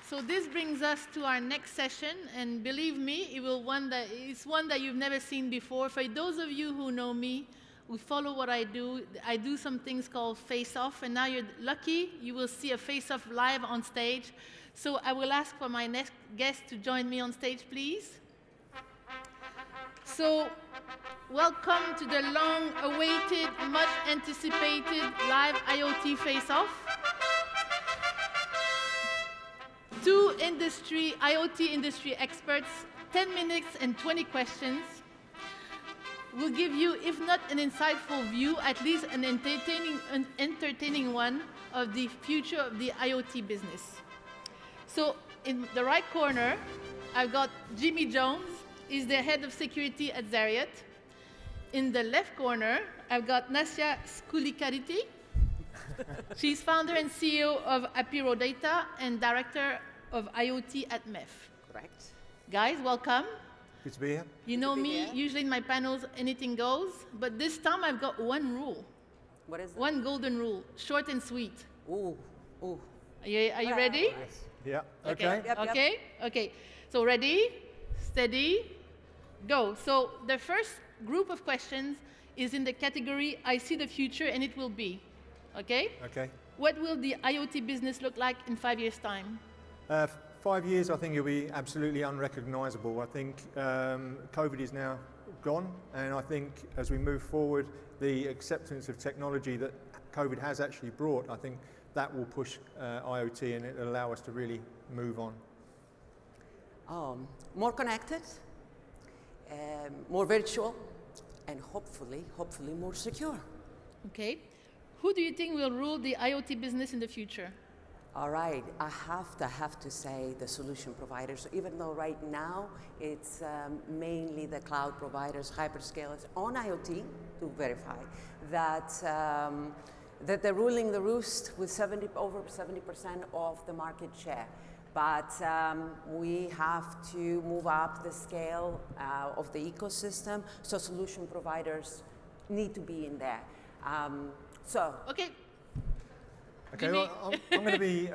So this brings us to our next session, and believe me, it's one that you've never seen before. For those of you who know me, who follow what I do some things called Faceoff, and now you're lucky, you will see a Faceoff live on stage. So I will ask for my next guest to join me on stage, please. So welcome to the long-awaited, much-anticipated live IoT Faceoff. Two IoT industry experts, 10 minutes and 20 questions, will give you, if not an insightful view, at least an entertaining one of the future of the IoT business. So in the right corner, I've got Jimmy Jones. He's the head of security at Zariot. In the left corner, I've got Nassia Skoulikariti. She's founder and CEO of Apiro Data and director of IoT at MEF. Correct. Guys, welcome. Good to be here. You know me, usually in my panels, anything goes, but this time I've got one rule. What is it? One golden rule, short and sweet. Ooh, ooh. Are you ready? Nice. Yeah, Okay. okay. Yep, yep. Okay, okay. So ready, steady, go. So the first group of questions is in the category, I see the future and it will be. Okay? Okay. What will the IoT business look like in 5 years' time? 5 years, I think it'll be absolutely unrecognizable. I think COVID is now gone, and I think as we move forward, the acceptance of technology that COVID has actually brought, I think that will push IoT and it'll allow us to really move on. More connected, more virtual, and hopefully more secure. Okay. Who do you think will rule the IoT business in the future? All right, I have to say the solution providers, even though right now it's mainly the cloud providers, hyperscalers on IoT to verify that, that they're ruling the roost with over 70% of the market share. But we have to move up the scale of the ecosystem, so solution providers need to be in there. Okay. Okay, well, I'm going to be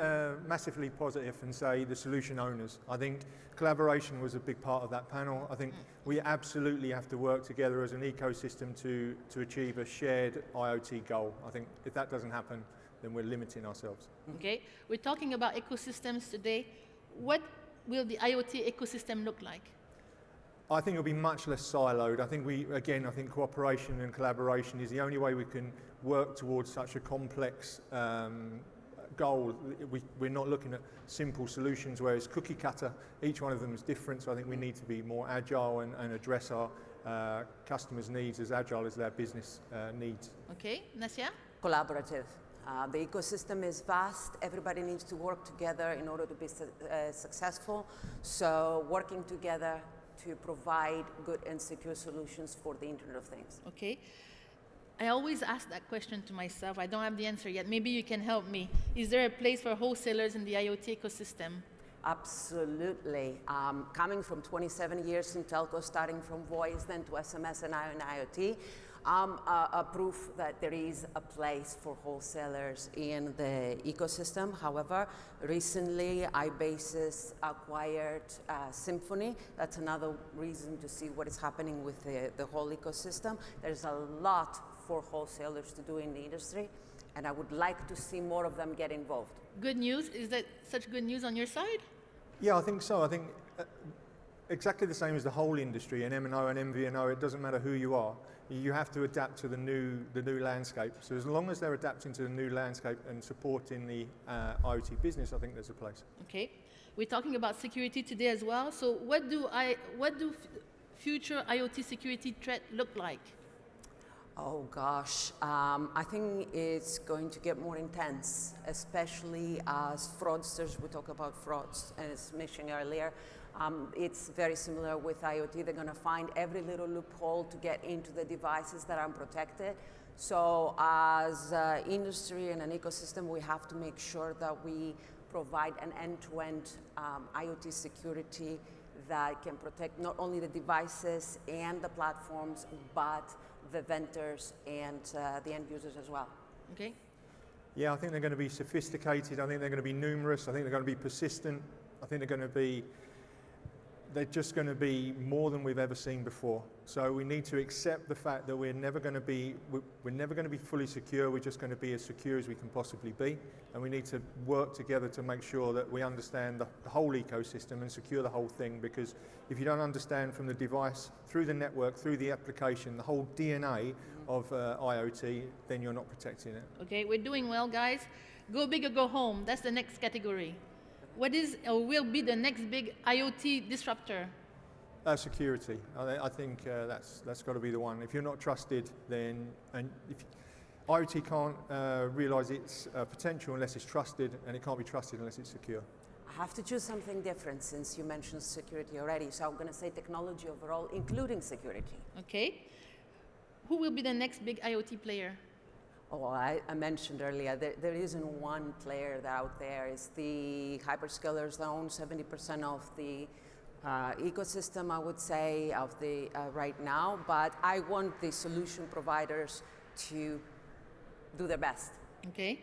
massively positive and say the solution owners. I think collaboration was a big part of that panel. I think we absolutely have to work together as an ecosystem to achieve a shared IoT goal. I think if that doesn't happen, then we're limiting ourselves. Okay, we're talking about ecosystems today. What will the IoT ecosystem look like? I think it'll be much less siloed. I think I think cooperation and collaboration is the only way we can work towards such a complex goal. We're not looking at simple solutions where it's cookie cutter. Each one of them is different, so I think we need to be more agile and address our customers' needs as agile as their business needs. Okay, Nassia? Collaborative. The ecosystem is vast. Everybody needs to work together in order to be successful. So working together to provide good and secure solutions for the Internet of Things. Okay. I always ask that question to myself. I don't have the answer yet. Maybe you can help me. Is there a place for wholesalers in the IoT ecosystem? Absolutely. Coming from 27 years in telco, starting from voice, then to SMS and now in IoT, a proof that there is a place for wholesalers in the ecosystem. However, recently iBasis acquired Symphony. That's another reason to see what is happening with the whole ecosystem. There's a lot for wholesalers to do in the industry, and I would like to see more of them get involved. Good news. Is that such good news on your side? Yeah, I think so. I think exactly the same as the whole industry, in MNO and MVNO, it doesn't matter who you are. You have to adapt to the new landscape. So as long as they're adapting to the new landscape and supporting the IoT business, I think there's a place. Okay. We're talking about security today as well. So what do future IoT security threats look like? Oh gosh, I think it's going to get more intense, especially as fraudsters, we talk about frauds, and as mentioned earlier, it's very similar with IoT. They're going to find every little loophole to get into the devices that are unprotected. So as industry and an ecosystem, we have to make sure that we provide an end-to-end IoT security that can protect not only the devices and the platforms, but the vendors and the end users as well. Okay. Yeah, I think they're going to be sophisticated. I think they're going to be numerous. I think they're going to be persistent. I think they're just going to be more than we've ever seen before. So we need to accept the fact that we're never going to be fully secure. We're just going to be as secure as we can possibly be, and we need to work together to make sure that we understand the whole ecosystem and secure the whole thing. Because if you don't understand from the device through the network, through the application, the whole DNA of IoT, then you're not protecting it. Okay, we're doing well, guys. Go big or go home. That's the next category. What is or will be the next big IoT disruptor? Security. I think that's got to be the one. If you're not trusted, then IoT can't realise its potential unless it's trusted, and it can't be trusted unless it's secure. I have to choose something different since you mentioned security already. So I'm going to say technology overall, including security. Okay. Who will be the next big IoT player? Oh, I mentioned earlier, there isn't one player out there. It's the hyperscalers that own 70% of the ecosystem, I would say, of the right now. But I want the solution providers to do their best. Okay.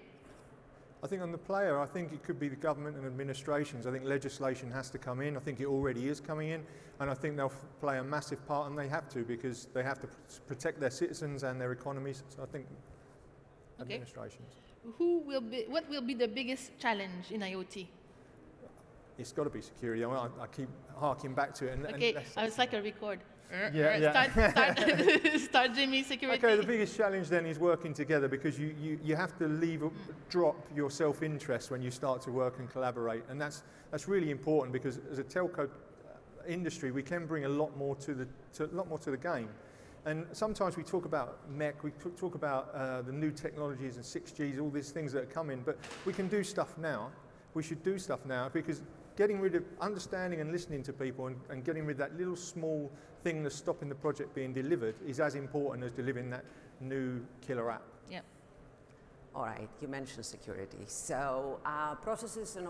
I think on the player, I think it could be the government and administrations. I think legislation has to come in. I think it already is coming in. And I think they'll play a massive part, and they have to, because they have to protect their citizens and their economies. So I think administrations. What will be the biggest challenge in IoT? It's got to be security. I keep harking back to it. It's like a record. Yeah. Start Jimmy, security. Okay, the biggest challenge then is working together, because you have to drop your self-interest when you start to work and collaborate, and that's really important, because as a telco industry, we can bring a lot more to the game. And sometimes we talk about MEC, we talk about the new technologies and 6Gs, all these things that are coming, but we can do stuff now. We should do stuff now, because getting rid of understanding and listening to people and getting rid of that little small thing that's stopping the project being delivered is as important as delivering that new killer app. Yeah. All right, you mentioned security. So processes and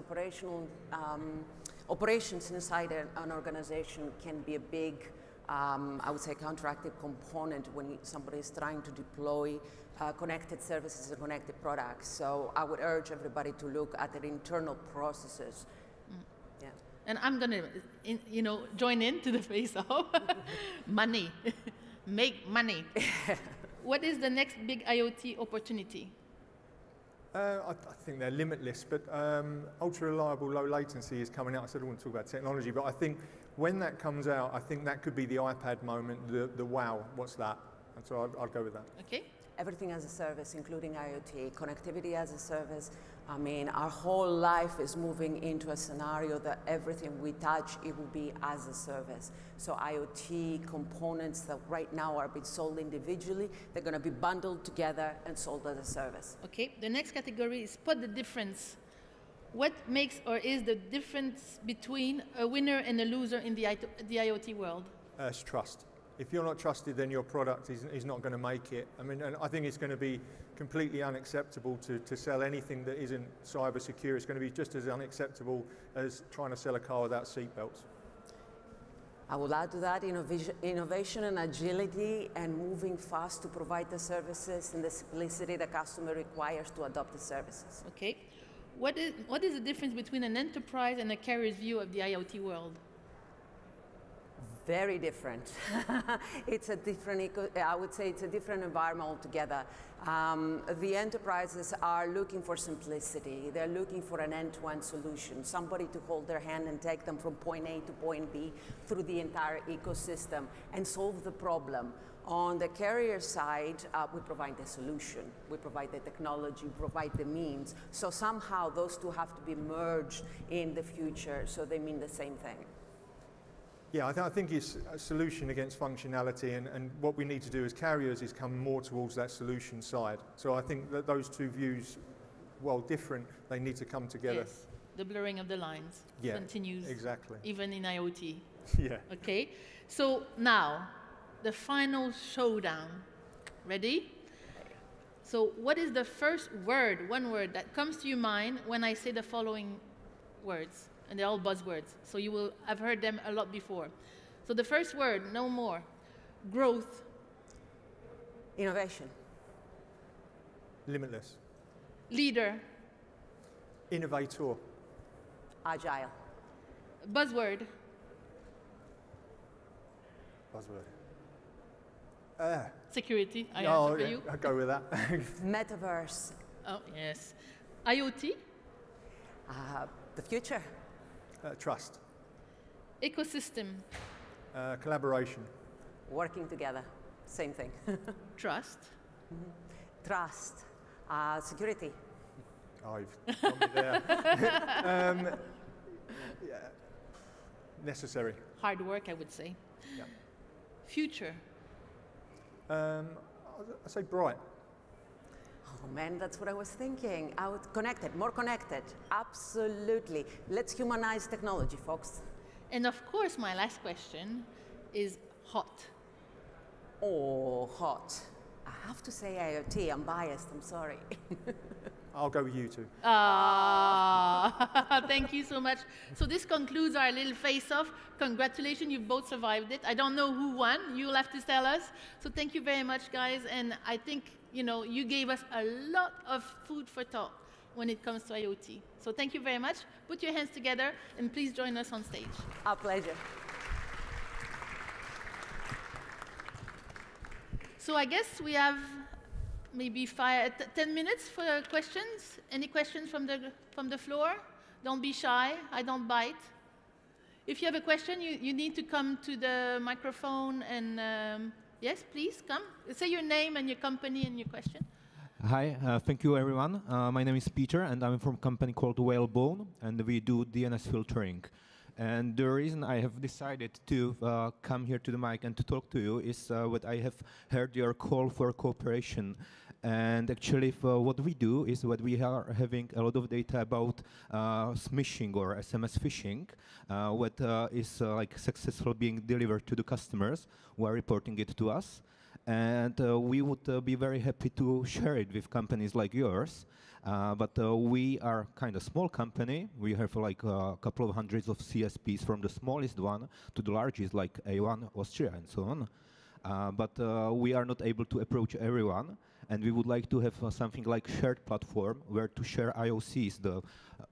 operations inside an organization can be a big, I would say, counteractive component when somebody is trying to deploy connected services and connected products. So I would urge everybody to look at their internal processes. Yeah. And I'm going to, join into the Faceoff. Money. Make money. What is the next big IoT opportunity? I think they're limitless, but ultra-reliable, low latency is coming out. I said I don't want to talk about technology, but I think when that comes out, I think that could be the iPad moment, the wow, what's that? And so I'd go with that. Okay. Everything as a service, including IoT, connectivity as a service. I mean, our whole life is moving into a scenario that everything we touch, it will be as a service. So IoT components that right now are being sold individually, they're going to be bundled together and sold as a service. Okay, the next category is spot the difference. What makes or is the difference between a winner and a loser in the IoT world? It's trust. If you're not trusted, then your product is not going to make it. I mean, and I think it's going to be completely unacceptable to sell anything that isn't cyber secure. It's going to be just as unacceptable as trying to sell a car without seatbelts. I will add to that innovation and agility, and moving fast to provide the services and the simplicity the customer requires to adopt the services. Okay. What is the difference between an enterprise and a carrier's view of the IoT world? Very different. It's a different, I would say it's a different environment altogether. The enterprises are looking for simplicity. They're looking for an end-to-end solution, somebody to hold their hand and take them from point A to point B through the entire ecosystem and solve the problem. On the carrier side, we provide the solution, we provide the technology, we provide the means. So somehow those two have to be merged in the future so they mean the same thing. Yeah, I think it's a solution against functionality, and what we need to do as carriers is come more towards that solution side. So I think that those two views, while different, they need to come together. Yes, the blurring of the lines continues. Exactly. Even in IoT. Yeah. Okay, so now, the final showdown. Ready? So what is the first word, one word, that comes to your mind when I say the following words? And they're all buzzwords, so you will have heard them a lot before. So the first word, no more. Growth. Innovation. Limitless. Leader. Innovator. Agile. Buzzword. Buzzword. Security. I Oh, answer for yeah, you. I'll go with that. Metaverse. Oh, yes. IoT. The future. Trust. Ecosystem. Collaboration. Working together. Same thing. Trust. Trust. Security. Oh, you've got me there. Yeah. Necessary. Hard work, I would say. Yeah. Future. I say bright. Oh man, that's what I was thinking. Connected, more connected. Absolutely. Let's humanize technology, folks. And of course, my last question is hot. Oh, hot. I have to say IoT. I'm biased. I'm sorry. I'll go with you two. Thank you so much. So this concludes our little face-off. Congratulations, you both survived it. I don't know who won. You'll have to tell us. So thank you very much, guys. And I think, you gave us a lot of food for thought when it comes to IoT. So thank you very much. Put your hands together and please join us on stage. Our pleasure. So I guess we have maybe 10 minutes for questions. Any questions from the floor? Don't be shy. I don't bite. If you have a question, you need to come to the microphone and yes, please come. Say your name and your company and your question. Hi, thank you everyone. My name is Peter and I'm from a company called Whalebone and we do DNS filtering. And the reason I have decided to come here to the mic and to talk to you is what I have heard your call for cooperation. And actually, what we do is what we are having a lot of data about smishing or SMS phishing, what is like successful being delivered to the customers who are reporting it to us. And we would be very happy to share it with companies like yours. But we are kind of small company. We have like a couple of hundreds of CSPs from the smallest one to the largest, like A1 Austria and so on. But we are not able to approach everyone. And we would like to have something like shared platform where to share IOCs, the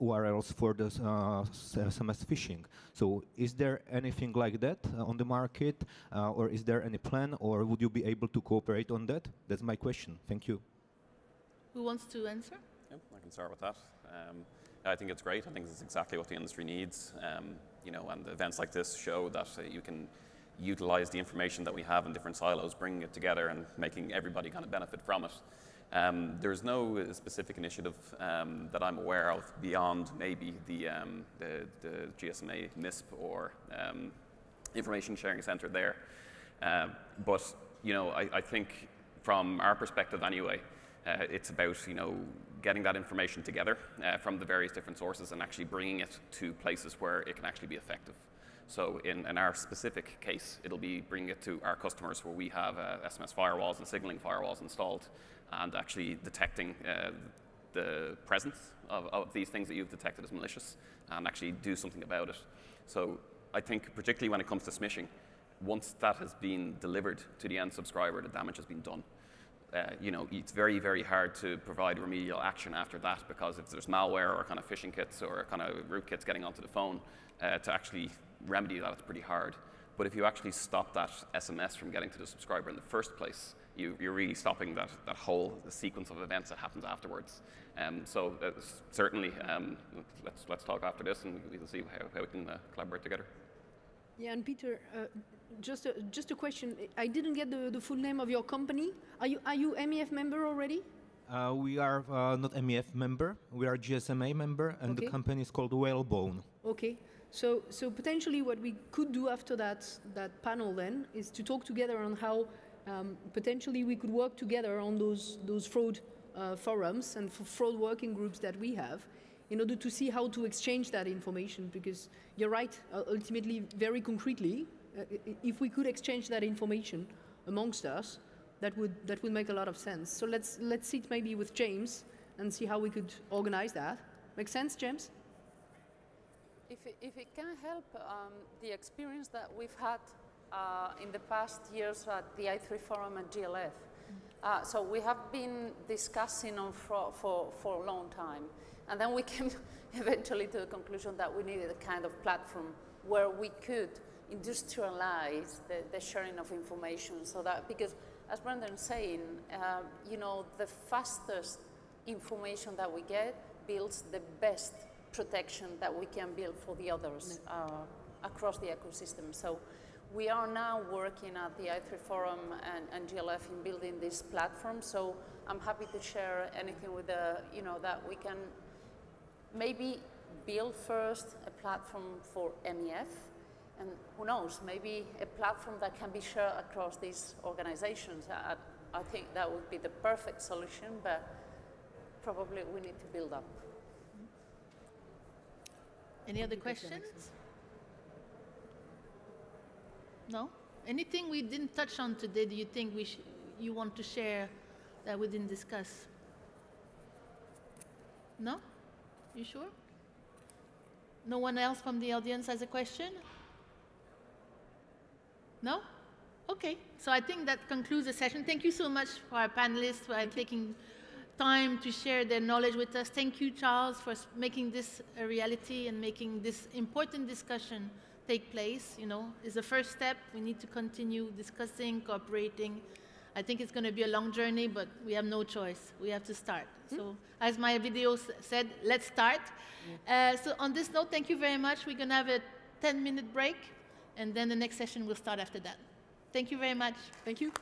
URLs for the SMS phishing. So is there anything like that on the market? Or is there any plan? Or would you be able to cooperate on that? That's my question. Thank you. Who wants to answer? Yeah, I can start with that. I think it's great. I think it's exactly what the industry needs. And events like this show that you can utilize the information that we have in different silos, bringing it together and making everybody kind of benefit from it. There's no specific initiative that I'm aware of beyond maybe the GSMA MISP or information sharing center there. But I think from our perspective anyway, it's about getting that information together from the various different sources and actually bringing it to places where it can actually be effective. So in our specific case, it'll be bringing it to our customers where we have SMS firewalls and signaling firewalls installed and actually detecting the presence of these things that you've detected as malicious and actually do something about it. So I think particularly when it comes to smishing, once that has been delivered to the end subscriber, the damage has been done. It's very, very hard to provide remedial action after that because if there's malware or kind of phishing kits or kind of rootkits getting onto the phone, to actually remedy that, it's pretty hard. But if you actually stop that SMS from getting to the subscriber in the first place, you're really stopping that whole sequence of events that happens afterwards. So certainly, let's talk after this and we can see how we can collaborate together. Yeah, and Peter, just a question. I didn't get the full name of your company. Are you MEF member already? We are not MEF member. We are GSMA member, and okay. The company is called Whalebone. Okay. So potentially what we could do after that panel then is to talk together on how potentially we could work together on those fraud forums and fraud working groups that we have in order to see how to exchange that information, because you're right, ultimately, very concretely, if we could exchange that information amongst us, that would make a lot of sense. So let's sit maybe with James and see how we could organize that. Make sense, James? If it can help, the experience that we've had in the past years at the i3 Forum and GLF. So we have been discussing on fraud for a long time. And then we came eventually to the conclusion that we needed a kind of platform where we could industrialize the sharing of information, so that, because as Brendan's saying, you know, the fastest information that we get builds the best protection that we can build for the others across the ecosystem. So we are now working at the i3 Forum and GLF in building this platform. So I'm happy to share anything with the, you know, that we can maybe build first a platform for MEF, and who knows, maybe a platform that can be shared across these organizations. I think that would be the perfect solution, but probably we need to build up. Any other questions? No? Anything we didn't touch on today, do you think you want to share that we didn't discuss? No? You sure? No one else from the audience has a question? No? Okay. So I think that concludes the session. Thank you so much for our panelists for taking time to share their knowledge with us. Thank you, Charles, for making this a reality and making this important discussion take place. You know, it's the first step. We need to continue discussing, cooperating. I think it's going to be a long journey, but we have no choice. We have to start. So as my video said, let's start. So on this note, thank you very much. We're going to have a 10-minute break, and then the next session will start after that. Thank you very much. Thank you.